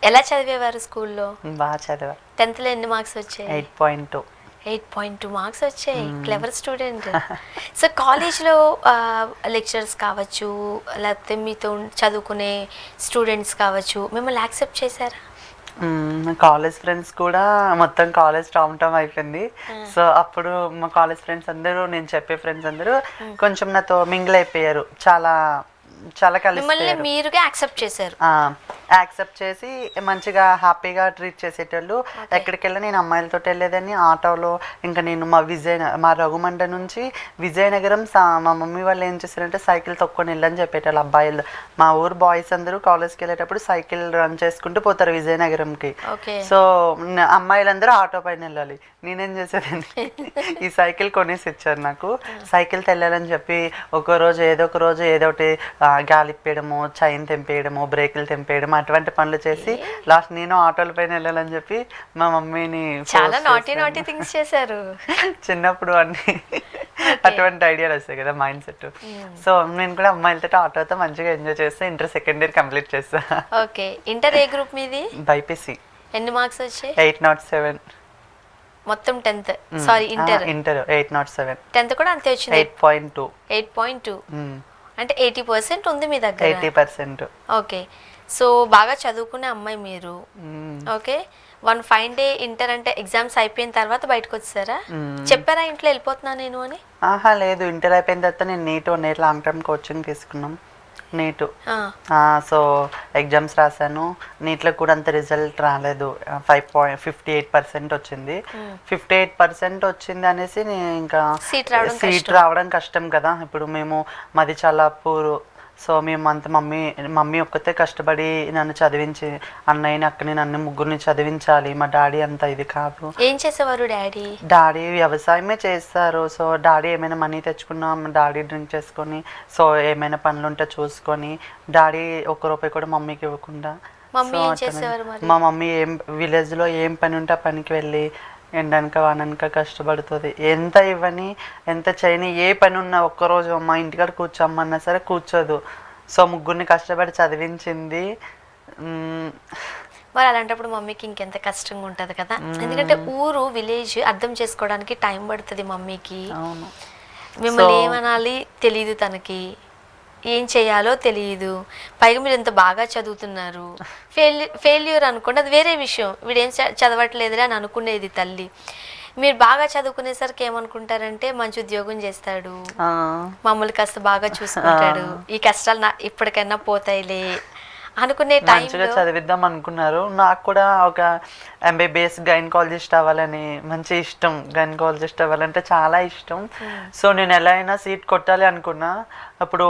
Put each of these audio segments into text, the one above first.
ఎలా చదివేవారు స్కూల్లో? బాగా చదివా. 10th లో ఎన్ని మార్క్స్ వచ్చాయి? 8.2. 8.2 మార్క్స్ వచ్చాయి. Clever student. సో కాలేజ్లో లెక్చరర్స్ కావచ్చు, లేకపోతే మీతో చదువుకునే స్టూడెంట్స్ కావచ్చు, మిమ్మల్ని యాక్సెప్ట్ చేశారా? కాలేజ్ ఫ్రెండ్స్ కూడా మొత్తం కాలేజ్ టామ్ టామ్ అయిపోయింది. సో అప్పుడు మా కాలేజ్ ఫ్రెండ్స్ అందరూ, నేను చెప్పే ఫ్రెండ్స్ అందరూ కొంచెం నాతో మింగిల్ అయిపోయారు. చాలా చాలా మిమ్మల్ని కలిసిపోయారు. మీరుగా యాక్సెప్ట్ చేశారు. యాక్సెప్ట్ చేసి మంచిగా హ్యాపీగా ట్రీట్ చేసేటోళ్ళు. ఎక్కడికి వెళ్ళి నేను అమ్మాయిలతో వెళ్ళేదని ఆటోలో. ఇంకా నేను మా రఘుమండ నుంచి విజయనగరం మా మమ్మీ వాళ్ళు ఏం చేశారంటే సైకిల్ తొక్కొని వెళ్ళని చెప్పేటోళ్ళు అబ్బాయిలు. మా ఊరు బాయ్స్ అందరూ కాలేజ్కి వెళ్ళేటప్పుడు సైకిల్ రన్ చేసుకుంటూ పోతారు విజయనగరంకి. సో అమ్మాయిలందరూ ఆటో పైన వెళ్ళాలి. నేనేం చేసేదాన్ని, ఈ సైకిల్ కొనేసి ఇచ్చారు నాకు. సైకిల్ తెల్లాలని చెప్పి ఒక రోజు ఏదో ఒకటి గాలిప్పేయడము, చైన్ తెంపేయడము, బ్రేకులు తెంపేయడం, అటువంటి పనులు చేసి లాస్ట్ నేను ఆటోల పైన వెళ్ళాలని చెప్పి మా మమ్మీని చాలా నాటీ థింగ్స్ చేశారు. చిన్నప్పుడు అన్ని అటువంటి ఐడియాలు వస్తాయి కదా, మైండ్ సెట్. సో నేను కూడా అమ్మాయిలతో ఆటోతో మంచిగా ఎంజాయ్ చేస్తే ఇంటర్ సెకండ్ ఇయర్ కంప్లీట్ చేస్తా. ఓకే, ఇంటర్ ఏ గ్రూప్ మీది? బైపీసీ. ఎన్ని మార్క్స్ వచ్చాయి? 807. మొత్తం 10th, సారీ ఇంటర్ 807. 10th కూడా అంతే వచ్చింది. 8.2. 8.2 అంటే 80% ఉంది మీ దగ్గర. 80%. ఓకే, సో బాగా చదువుకునే అమ్మాయి మీరు. Okay, one fine day inter అంటే ఎగ్జామ్స్ అయిపోయిన తర్వాత బయటకు వచ్చారా? చెప్పారా ఇంట్లో వెళ్ళిపోతున్నా నేను అని? లేదు, ఇంటర్ అయిపోయిన తర్వాత నేను నీట్ లాంగ్ టర్మ్ కోచింగ్ తీసుకున్నాం. నీటు. సో ఎగ్జామ్స్ రాశాను. నీట్లో కూడా అంత రిజల్ట్ రాలేదు. 58% వచ్చింది. 58% వచ్చింది అనేసి నేను ఇంకా సీట్ రావడం కష్టం కదా. ఇప్పుడు మాది చాలా పూర్. సో మేము అంత మమ్మీ ఒక్కతే కష్టపడి నన్ను చదివించి, అన్నయ్యని అక్కని నన్ను ముగ్గురిని చదివించాలి. మా డాడీ అంత ఇది కాదు. ఏం చేసేవారు డాడీ? డాడీ వ్యవసాయమే చేస్తారు. సో డాడీ ఏమైనా మనీ తెచ్చుకున్నా డాడీ డ్రింక్ చేసుకొని, సో ఏమైనా పనులు ఉంటే చూసుకొని, డాడీ ఒక్క రూపాయి కూడా మమ్మీకి ఇవ్వకుండా. మా మమ్మీ విలేజ్లో ఏం పని ఉంటే ఆ పనికి వెళ్ళి ఎండనక వాననక కష్టపడుతుంది. ఎంత ఇవ్వని ఎంత చేయని, ఏ పని ఉన్నా ఒక్కరోజు మా ఇంటికాడ కూర్చోమ్మన్నా సరే కూర్చోదు. సో ముగ్గురిని కష్టపడి చదివించింది. మరి అలాంటప్పుడు మమ్మీకి ఇంకెంత కష్టంగా ఉంటుంది కదా. ఎందుకంటే ఊరు విలేజ్ అర్థం చేసుకోవడానికి టైం పడుతుంది మమ్మీకి. మిమ్మల్ని ఏమనాలి తెలియదు, తనకి ఏం చేయాలో తెలియదు. పైగా మీరు ఎంత బాగా చదువుతున్నారు. ఫెయిల్యూర్ అనుకోండి, అది వేరే విషయం. వీడేం చదవట్లేదులే అని అనుకునేది తల్లి. మీరు బాగా చదువుకునేసరికి ఏమనుకుంటారంటే మంచి ఉద్యోగం చేస్తాడు, మమ్మల్ని కాస్త బాగా చూసుకుంటాడు, ఈ కష్టాలు ఇప్పటికైనా పోతాయిలే అనుకునే మంచిగా చదివిద్దాం అనుకున్నారు. నాకు కూడా ఒక ఎంబీబీఎస్ గైనకాలజిస్ట్ అవ్వాలని మంచి ఇష్టం. గైనకాలజిస్ట్ అవ్వాలంటే చాలా ఇష్టం. సో నేను ఎలా అయినా సీట్ కొట్టాలి అనుకున్నా. అప్పుడు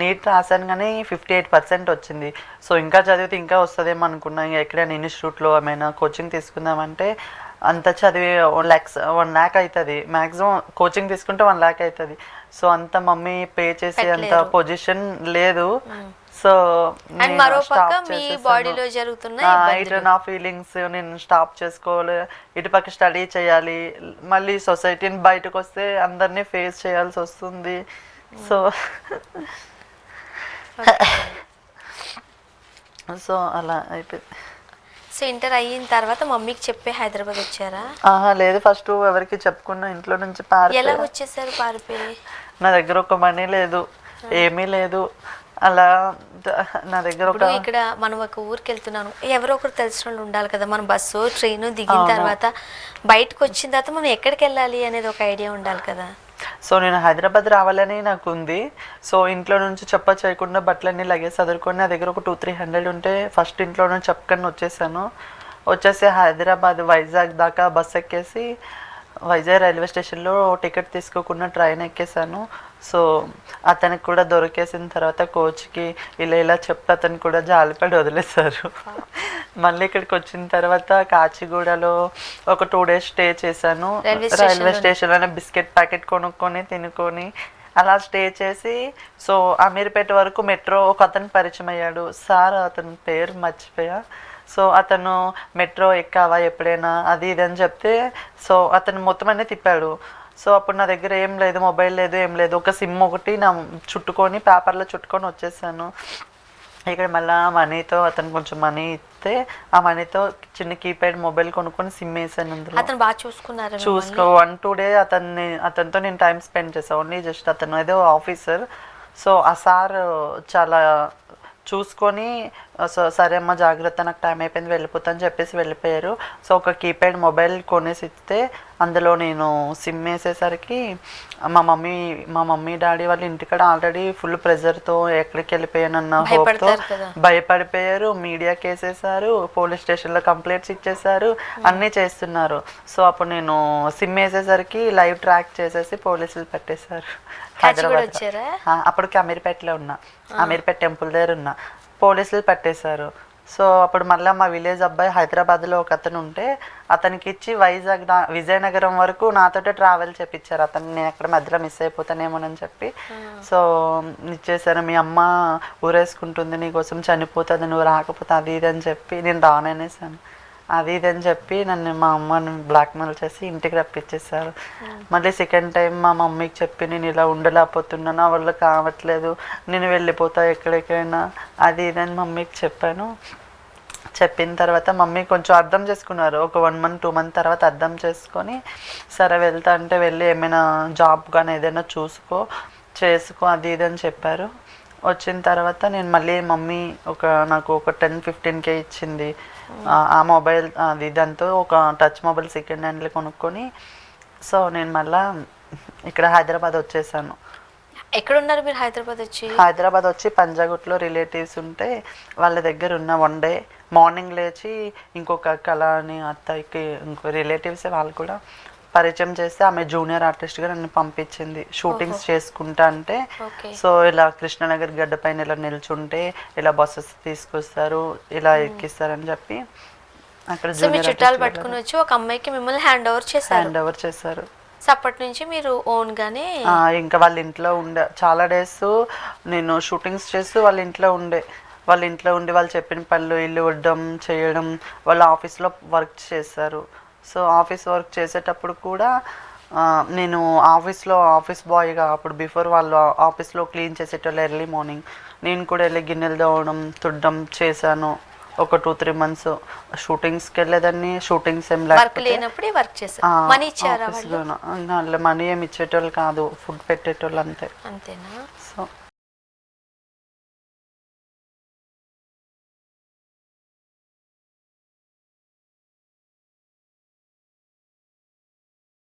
నీట్ రాశాను కానీ 58% వచ్చింది. సో ఇంకా చదివితే ఇంకా వస్తుందేమో అనుకున్నా. ఇంకా ఎక్కడైనా ఇన్స్టిట్యూట్లో ఏమైనా కోచింగ్ తీసుకుందామంటే అంత చదివి 1 lakh అవుతుంది మ్యాక్సిమం. కోచింగ్ తీసుకుంటే 1 lakh అవుతుంది. సో అంత మమ్మీ పే చేసే అంత పొజిషన్ లేదు. సో ఇటు నా ఫీలింగ్స్ నేను స్టాప్ చేసుకోవాలి, ఇటుపక్క స్టడీ చేయాలి, మళ్ళీ సొసైటీని బయటకు వస్తే అందరినీ ఫేస్ చేయాల్సి వస్తుంది. సో అలా అయిపోయింది. సో ఇంటర్ అయిన తర్వాత మమ్మీకి చెప్పి హైదరాబాద్ వచ్చారా? లేదు, ఫస్ట్ ఎవరికి చెప్పుకున్నా, ఇంట్లో నుంచి ఎలా వచ్చేసారు పారిపోయి? నా దగ్గర ఒక మనీ లేదు, ఏమీ లేదు. అలా నా దగ్గర ఇక్కడ మనం ఒక ఊరికి వెళ్తున్నాను, ఎవరో ఒకరు తెలిసిన వాళ్ళు ఉండాలి కదా. మనం బస్సు ట్రైన్ దిగిన తర్వాత బయటకు వచ్చిన తర్వాత మనం ఎక్కడికి వెళ్ళాలి అనేది ఒక ఐడియా ఉండాలి కదా. సో నేను హైదరాబాద్ రావాలని నాకు ఉంది. సో ఇంట్లో నుంచి చేయకుండా బట్టలన్నీ లగేజ్ చదువుకొని నా దగ్గర ఒక 200-300 ఉంటే ఫస్ట్ ఇంట్లో నుంచి చెప్పుకొని వచ్చేసి హైదరాబాద్ వైజాగ్ దాకా బస్ ఎక్కేసి వైజాగ్ రైల్వే స్టేషన్లో టికెట్ తీసుకోకుండా ట్రైన్ ఎక్కేసాను. సో అతనికి కూడా దొరికేసిన తర్వాత కోచ్కి ఇలా చెప్తే అతను కూడా జాలిపడి వదిలేశారు. మళ్ళీ ఇక్కడికి వచ్చిన తర్వాత కాచిగూడలో ఒక 2 days స్టే చేశాను. రైల్వే స్టేషన్లోనే బిస్కెట్ ప్యాకెట్ కొనుక్కొని తినుకొని అలా స్టే చేసి, సో అమీర్పేట వరకు మెట్రో ఒక అతను పరిచయం అయ్యాడు. సార్ అతని పేరు మర్చిపోయా. సో అతను మెట్రో ఎక్కావా ఎప్పుడైనా అది ఇది అని చెప్తే, సో అతను మొత్తం అన్నీ తిప్పాడు. సో అప్పుడు నా దగ్గర ఏం లేదు, మొబైల్ లేదు, ఏం లేదు. ఒక సిమ్ ఒకటి నా పేపర్లో చుట్టుకొని వచ్చేసాను. ఇక్కడ మళ్ళీ మనీతో అతను కొంచెం మనీ ఇస్తే ఆ మనీతో చిన్న కీప్యాడ్ మొబైల్ కొనుక్కొని సిమ్ వేసాను అందులో. అతను బాగా చూసుకున్నారు. చూసుకో 1-2 days అతనితో నేను టైం స్పెండ్ చేసాను. ఓన్లీ జస్ట్ అతను ఏదో ఆఫీసర్. సో ఆ సార్ చాలా చూసుకొని సరే అమ్మ జాగ్రత్త, నాకు టైం అయిపోయింది వెళ్ళిపోతా అని చెప్పేసి వెళ్ళిపోయారు. సో ఒక కీప్యాడ్ మొబైల్ కొనేసి ఇస్తే అందులో నేను సిమ్ వేసేసరికి మా మమ్మీ డాడీ వాళ్ళ ఇంటికాడ ఆల్రెడీ ఫుల్ ప్రెజర్తో ఎక్కడికి వెళ్ళిపోయానన్న హోప్తో భయపడిపోయారు. మీడియాకి వేసేసారు, పోలీస్ స్టేషన్లో కంప్లైంట్స్ ఇచ్చేసారు, అన్నీ చేస్తున్నారు. సో అప్పుడు నేను సిమ్ వేసేసరికి లైవ్ ట్రాక్ చేసేసి పోలీసులు పెట్టేశారు హైదరాబాద్. అప్పటికి అమీర్పేటలో ఉన్నా, అమీర్పేట టెంపుల్ దగ్గర ఉన్నా, పోలీసులు పట్టేశారు. సో అప్పుడు మళ్ళీ మా విలేజ్ అబ్బాయి హైదరాబాద్లో ఒక అతను ఉంటే అతనికి ఇచ్చి విజయనగరం వరకు నాతోటే ట్రావెల్ చేపించారు. అతను నేను ఎక్కడ మధ్యలో మిస్ అయిపోతానేమోనని చెప్పి. సో ఇచ్చేసారు. మీ అమ్మ ఊరేసుకుంటుంది, నీకోసం చనిపోతుంది, నువ్వు రాకపోతే అది ఇది అని చెప్పి నేను రాననేసాను. అది ఇది అని చెప్పి నన్ను మా అమ్మని బ్లాక్మెయిల్ చేసి ఇంటికి రప్పించేసారు. మళ్ళీ సెకండ్ టైం మా మమ్మీకి చెప్పి నేను ఇలా ఉండలేకపోతున్నాను, నా వల్ల కావట్లేదు, నేను వెళ్ళిపోతా ఎక్కడికైనా, అది ఇది అని మమ్మీకి చెప్పాను. చెప్పిన తర్వాత మమ్మీ కొంచెం అర్థం చేసుకున్నారు. ఒక 1 month 2 months తర్వాత అర్థం చేసుకొని సరే వెళ్తా అంటే వెళ్ళి ఏమైనా జాబ్ కానీ ఏదైనా చేసుకో అది ఇది అని చెప్పారు. వచ్చిన తర్వాత నేను మళ్ళీ మమ్మీ నాకు ఒక 10-15K ఇచ్చింది. ఆ మొబైల్ అది దాంతో ఒక టచ్ మొబైల్ సెకండ్ హ్యాండ్లో కొనుక్కొని సో నేను మళ్ళీ ఇక్కడ హైదరాబాద్ వచ్చేసాను. ఎక్కడున్నారు మీరు హైదరాబాద్ వచ్చి పంజాగుట్లో రిలేటివ్స్ ఉంటే వాళ్ళ దగ్గర ఉన్న 1 day మార్నింగ్ లేచి ఇంకొక కళ అని అత్తయ్యకి ఇంకో రిలేటివ్సే వాళ్ళు కూడా పరిచయం చేస్తే ఆమె జూనియర్ ఆర్టిస్ట్గా నన్ను పంపించింది షూటింగ్స్ చేసుకుంటా అంటే. సో ఇలా కృష్ణనగర్ గడ్డ పైన ఇలా నిల్చుంటే ఇలా బస్సెస్ తీసుకొస్తారు, ఇలా ఎక్కిస్తారని చెప్పి అక్కడ చుట్టాలు పట్టుకుని వచ్చి ఒక అమ్మాయికి మిమ్మల్ని హ్యాండ్ ఓవర్ చేశారు. అప్పటి నుంచి మీరు ఓన్ గానే ఇంకా వాళ్ళ ఇంట్లో చాలా డేస్ నేను షూటింగ్స్ చేస్తూ వాళ్ళ ఇంట్లో ఉండి వాళ్ళు చెప్పిన పనులు ఇల్లు వడ్డం చేయడం, వాళ్ళ ఆఫీస్లో వర్క్ చేశారు. సో ఆఫీస్ వర్క్ చేసేటప్పుడు కూడా నేను ఆఫీస్ బాయ్గా అప్పుడు బిఫోర్ వాళ్ళు ఆఫీస్లో క్లీన్ చేసేటోళ్ళు ఎర్లీ మార్నింగ్ నేను కూడా వెళ్ళి గిన్నెలు తోవడం తుడ్డం చేశాను. ఒక 2-3 months షూటింగ్స్కి వెళ్ళేదాన్ని. షూటింగ్స్ ఏం మనీ ఏమి ఇచ్చేటోళ్ళు కాదు, ఫుడ్ పెట్టేటోళ్ళు అంతే. సో